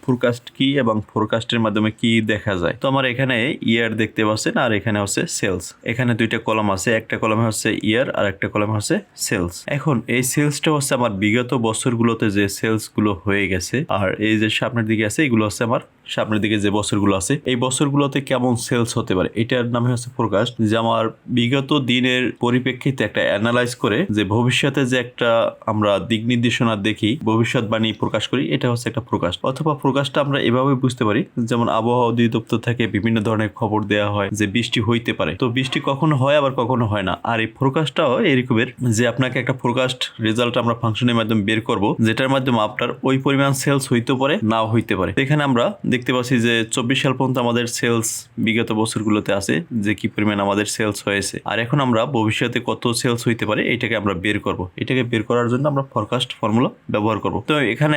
Forecast কি এবং ফোরকাস্টের মাধ্যমে কি দেখা যায়। তো আমার এখানে ইয়ার দেখতে পাচ্ছেন আর এখানে হচ্ছে সেলস। এখানে দুইটা কলাম আছে, একটা কলামে হচ্ছে ইয়ার আর একটা কলামে হচ্ছে সেলস। এখন এই সেলসটা হচ্ছে আমার বিগত বছরগুলোতে যে সেলস গুলো হয়ে গেছে, আর এই যে সামনের দিকে আছে এগুলো হচ্ছে আমার সামনের দিকে যে বছরগুলো আছে এই বছরগুলোতে কেমন সেলস হতে পারে, এটার নামে হচ্ছে ফোরকাস্ট। যে আমার বিগত দিনের পরিপ্রেক্ষিতে একটা অ্যানালাইজ করে যে ভবিষ্যতে যে একটা আমরা দিক নির্দেশনা দেখি, ভবিষ্যৎবাণী প্রকাশ করি, এটা হচ্ছে একটা ফোরকাস্ট। অথবা ফোরকাস্টটা আমরা এভাবে বুঝতে পারি, যেমন আবহাওয়া অধিদপ্তর থেকে বিভিন্ন ধরনের খবর দেওয়া হয় যে বৃষ্টি হইতে পারে, তো বৃষ্টি কখনো হয় আবার কখনো হয় না। আর এই ফোরকাস্টটাও এরকমের যে আপনাকে একটা ফোরকাস্ট রেজাল্ট আমরা ফাংশনের মাধ্যমে বের করব, যেটার মাধ্যমে আপনার ওই পরিমাণ সেলস হইতে পারে নাও হইতে পারে। এখানে আমরা দেখতে পাচ্ছি যে 24 সাল পর্যন্ত আমাদের সেলস বিগত বছরগুলোতে আছে যে কি পরিমাণ আমাদের সেলস হয়েছে, আর এখন আমরা ভবিষ্যতে কত সেলস হইতে পারে এটাকে আমরা বের করব। এটাকে বের করার জন্য আমরা ফোরকাস্ট ফর্মুলা ব্যবহার করব। তো এখানে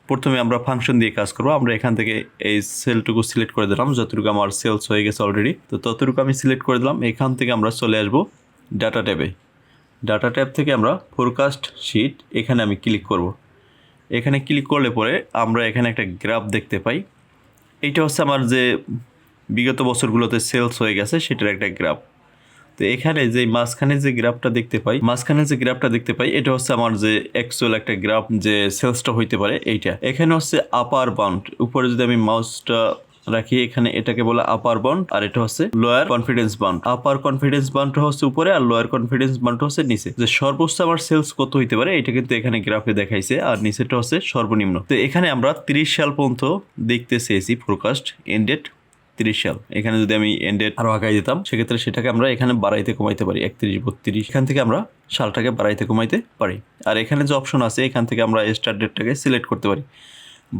প্রথমে আমরা ফাংশন দিয়ে কাজ করব। আমরা এখান থেকে এই সেলটুকু সিলেক্ট করে দিলাম, যতটুকু আমার সেলস হয়ে গেছে অলরেডি, তো ততটুকু আমি সিলেক্ট করে দিলাম। এখান থেকে আমরা চলে আসব ডাটা ট্যাবে। ডাটা ট্যাব থেকে আমরা ফোরকাস্ট শিট, এখানে আমি ক্লিক করব। এখানে ক্লিক করলে পরে আমরা এখানে একটা গ্রাফ দেখতে পাই। এইটা হচ্ছে আমার যে বিগত বছরগুলোতে সেলস হয়ে গেছে সেটার একটা গ্রাফ। তো এখানে যে মাঝখানে যে গ্রাফটা দেখতে পাই এটা হচ্ছে আমার যে অ্যাকচুয়াল একটা গ্রাফ যে সেলসটা হইতে পারে এইটা। এখানে হচ্ছে আপার বাউন্ড, উপরে যদি আমি মাউসটা রাখি এখানে এটাকে বলে আপার বাউন্ড, আর এটা হচ্ছে লোয়ার কনফিডেন্স বাউন্ড। আপার কনফিডেন্স বাউন্ডটা হচ্ছে উপরে আর লোয়ার কনফিডেন্স বাউন্ডটা হচ্ছে নিচে। যে সর্বোচ্চ আমার সেলস কত হইতে পারে এটা কিন্তু এখানে গ্রাফে দেখাইছে, আর নিচেটা হচ্ছে সর্বনিম্ন। তো এখানে আমরা 30 সাল পর্যন্ত দেখতে চেয়েছি ফোরকাস্ট এন্ডেড 30 সাল। এখানে যদি আমি এন্ডেড আরো আগাই দিতাম সেক্ষেত্রে সেটাকে আমরা এখানে বাড়াইতে কমাইতে পারি 31 32, এখান থেকে আমরা সালটাকে বাড়াইতে কমাইতে পারি। আর এখানে যে অপশন আছে এখান থেকে আমরা স্টার্ট ডেটটাকে সিলেক্ট করতে পারি।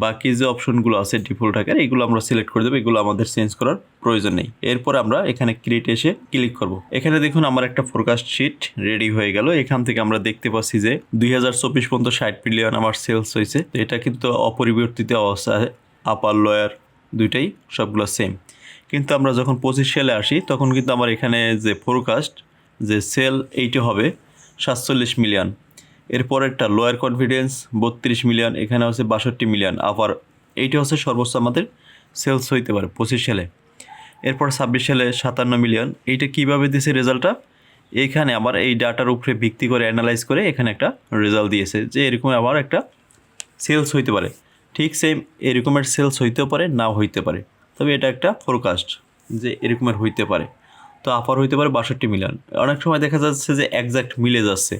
বাকি যে অপশনগুলো আছে ডিফল্ট আকারে এগুলো আমরা সিলেক্ট করে দেবো, এগুলো আমাদের চেঞ্জ করার প্রয়োজন নেই। এরপর আমরা এখানে ক্রিয়েট এসে ক্লিক করব। এখানে দেখুন আমার একটা ফোরকাস্ট শিট রেডি হয়ে গেল। এখান থেকে আমরা দেখতে পাচ্ছি যে 2024 পর্যন্ত 60 মিলিয়ন আমার সেলস হয়েছে। এটা কিন্তু অপরিবর্তিত অবস্থায়, আপার লোয়ার দুইটাই সবগুলো সেম। কিন্তু আমরা যখন 25 সালে আসি তখন কিন্তু আমার এখানে যে ফোরকাস্ট যে সেল এইটা হবে 47 মিলিয়ন। এরপর একটা লোয়ার কনফিডেন্স 32 মিলিয়ন, এখানে হচ্ছে 62 মিলিয়ন। আবার এইটা হচ্ছে সর্বোচ্চ আমাদের সেলস হইতে পারে 25 সালে। এরপর 26 সালে 57 মিলিয়ন। এইটা কিভাবে দিয়েছে রেজাল্টটা, এখানে আবার এই ডাটার উপরে ভিত্তি করে অ্যানালাইজ করে এখানে একটা রেজাল্ট দিয়েছে যে এরকম আবার একটা সেলস হইতে পারে। ঠিক সেম এরকমের সেলস হইতেও পারে নাও হইতে পারে, তবে এটা একটা ফোরকাস্ট যে এরকমের হইতে পারে। তো আপার হইতে পারে 62 মিলিয়ন, অনেক সময় দেখা যাচ্ছে যে একজ্যাক্ট মিলে যাচ্ছে।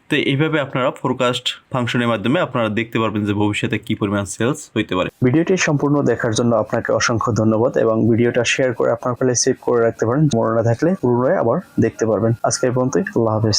তো এইভাবে আপনারা ফোরকাস্ট ফাংশনের মাধ্যমে আপনারা দেখতে পারবেন যে ভবিষ্যতে কি পরিমাণ সেলস হইতে পারে। ভিডিওটি সম্পূর্ণ দেখার জন্য আপনাকে অসংখ্য ধন্যবাদ, এবং ভিডিওটা শেয়ার করে আপনার ফেলে সেভ করে রাখতে পারেন। মনে না থাকলে পুনরায় আবার দেখতে পারবেন। আজকে এই পর্যন্তই, আল্লাহ হাফেজ।